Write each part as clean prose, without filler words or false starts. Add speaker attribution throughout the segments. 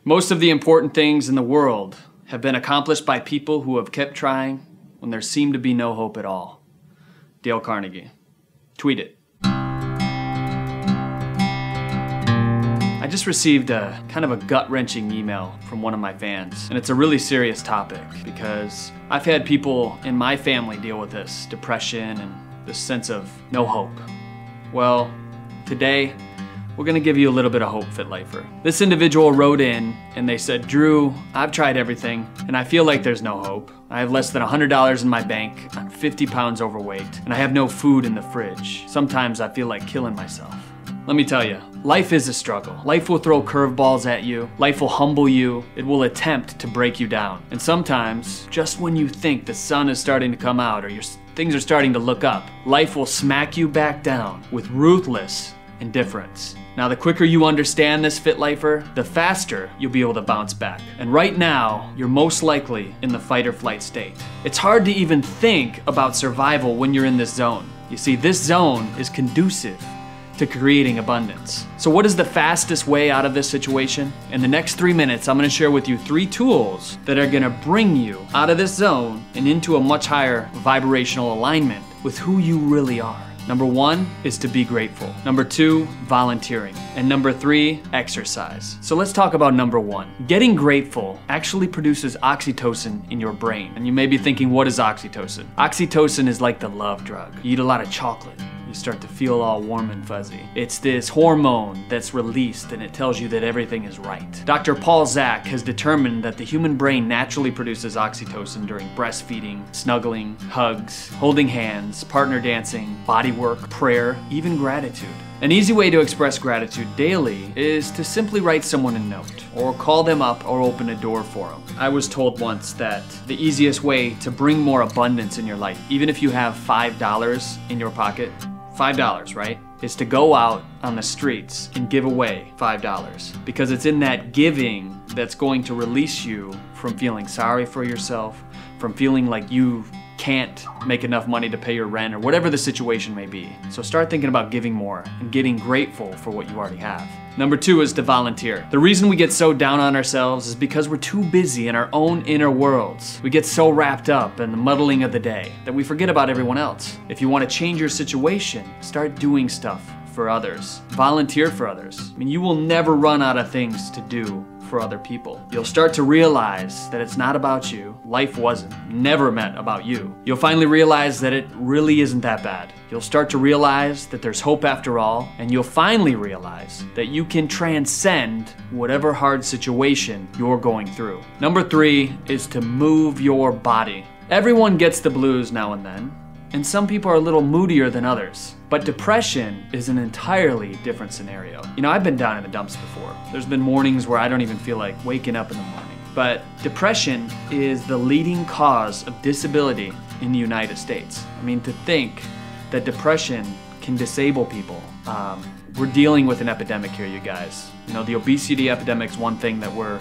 Speaker 1: Most of the important things in the world have been accomplished by people who have kept trying when there seemed to be no hope at all. Dale Carnegie. Tweet it. I just received a kind of a gut-wrenching email from one of my fans, and it's a really serious topic because I've had people in my family deal with this, depression and this sense of no hope. Well, today, we're gonna give you a little bit of hope, Fit Lifer. This individual wrote in and they said, Drew, I've tried everything and I feel like there's no hope. I have less than $100 in my bank, I'm 50 pounds overweight, and I have no food in the fridge. Sometimes I feel like killing myself. Let me tell you, life is a struggle. Life will throw curveballs at you. Life will humble you. It will attempt to break you down. And sometimes, just when you think the sun is starting to come out or things are starting to look up, life will smack you back down with ruthless indifference. Now, the quicker you understand this, Fit Lifer, the faster you'll be able to bounce back. And right now, you're most likely in the fight or flight state. It's hard to even think about survival when you're in this zone. You see, this zone is conducive to creating abundance. So what is the fastest way out of this situation? In the next 3 minutes, I'm gonna share with you 3 tools that are gonna bring you out of this zone and into a much higher vibrational alignment with who you really are. Number 1 is to be grateful. Number 2, volunteering. And number 3, exercise. So let's talk about number 1. Getting grateful actually produces oxytocin in your brain. And you may be thinking, what is oxytocin? Oxytocin is like the love drug. You eat a lot of chocolate, you start to feel all warm and fuzzy. It's this hormone that's released and it tells you that everything is right. Dr. Paul Zak has determined that the human brain naturally produces oxytocin during breastfeeding, snuggling, hugs, holding hands, partner dancing, body work, prayer, even gratitude. An easy way to express gratitude daily is to simply write someone a note or call them up or open a door for them. I was told once that the easiest way to bring more abundance in your life, even if you have $5 in your pocket, $5, right? Is to go out on the streets and give away $5 because it's in that giving that's going to release you from feeling sorry for yourself, from feeling like you can't make enough money to pay your rent or whatever the situation may be. So start thinking about giving more and getting grateful for what you already have. Number 2 is to volunteer. The reason we get so down on ourselves is because we're too busy in our own inner worlds. We get so wrapped up in the muddling of the day that we forget about everyone else. If you want to change your situation, start doing stuff for others. Volunteer for others. I mean, you will never run out of things to do for other people. You'll start to realize that it's not about you. Life wasn't, never meant about you. You'll finally realize that it really isn't that bad. You'll start to realize that there's hope after all, and you'll finally realize that you can transcend whatever hard situation you're going through. Number 3 is to move your body. Everyone gets the blues now and then, and some people are a little moodier than others. But depression is an entirely different scenario. You know, I've been down in the dumps before. There's been mornings where I don't even feel like waking up in the morning. But depression is the leading cause of disability in the United States. I mean, to think that depression can disable people. We're dealing with an epidemic here, you guys. You know, the obesity epidemic's one thing that we're,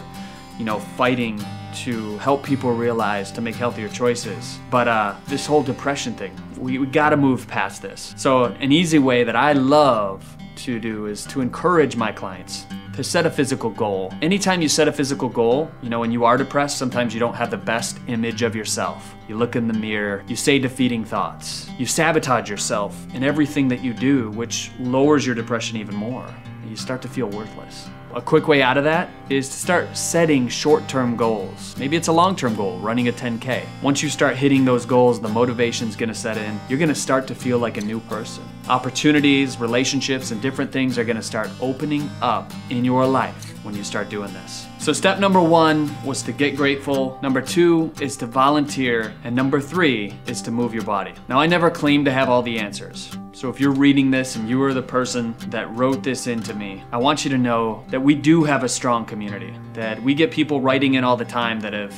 Speaker 1: fighting to help people realize to make healthier choices. But this whole depression thing, we gotta move past this. So an easy way that I love to do is to encourage my clients to set a physical goal. Anytime you set a physical goal, when you are depressed, sometimes you don't have the best image of yourself. You look in the mirror, you say defeating thoughts. You sabotage yourself in everything that you do, which lowers your depression even more. You start to feel worthless. A quick way out of that is to start setting short-term goals. Maybe it's a long-term goal, running a 10K. Once you start hitting those goals, the motivation's gonna set in. You're gonna start to feel like a new person. Opportunities, relationships, and different things are gonna start opening up in your life when you start doing this. So step number 1 was to get grateful. Number 2 is to volunteer. And number 3 is to move your body. Now, I never claim to have all the answers. So if you're reading this and you are the person that wrote this into me, I want you to know that we do have a strong community, that we get people writing in all the time that have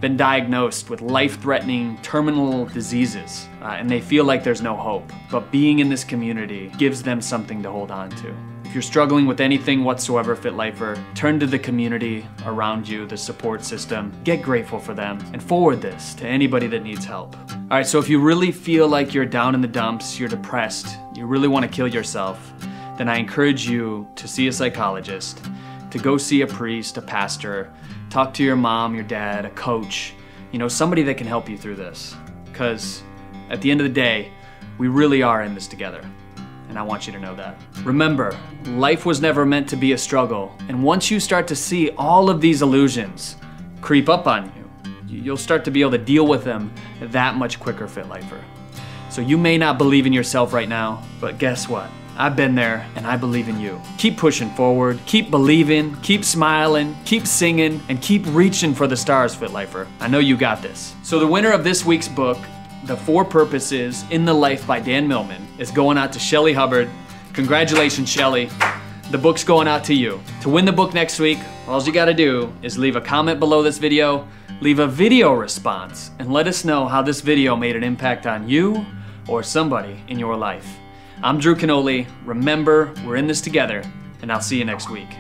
Speaker 1: been diagnosed with life-threatening terminal diseases, and they feel like there's no hope. But being in this community gives them something to hold on to. If you're struggling with anything whatsoever, Fit Lifer, turn to the community around you, the support system, get grateful for them, and forward this to anybody that needs help. All right, so if you really feel like you're down in the dumps, you're depressed, you really want to kill yourself, then I encourage you to see a psychologist, to go see a priest, a pastor, talk to your mom, your dad, a coach, somebody that can help you through this. Because at the end of the day, we really are in this together. And I want you to know that. Remember, life was never meant to be a struggle. And once you start to see all of these illusions creep up on you, you'll start to be able to deal with them that much quicker, Fit Lifer. So you may not believe in yourself right now, but guess what? I've been there and I believe in you. Keep pushing forward, keep believing, keep smiling, keep singing, and keep reaching for the stars, Fit Lifer. I know you got this. So the winner of this week's book, The 4 Purposes in the Life by Dan Millman, is going out to Shelly Hubbard. Congratulations, Shelly. The book's going out to you. To win the book next week, all you gotta do is leave a comment below this video, leave a video response, and let us know how this video made an impact on you or somebody in your life. I'm Drew Canoli. Remember, we're in this together, and I'll see you next week.